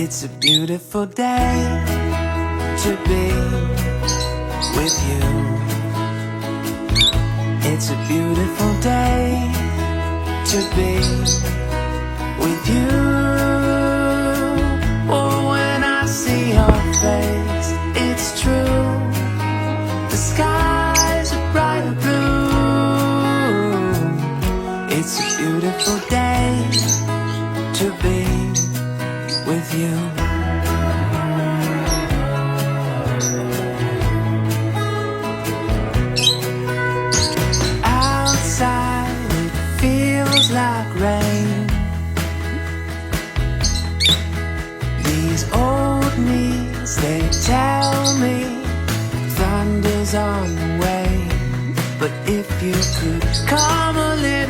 It's a beautiful day to be with you. It's a beautiful day to be with you. Oh, when I see your face, it's true. The skies are bright and blue. It's a beautiful day to be with you. Outside it feels like rain. These old knees, they tell me thunder's on the way. But if you could come a little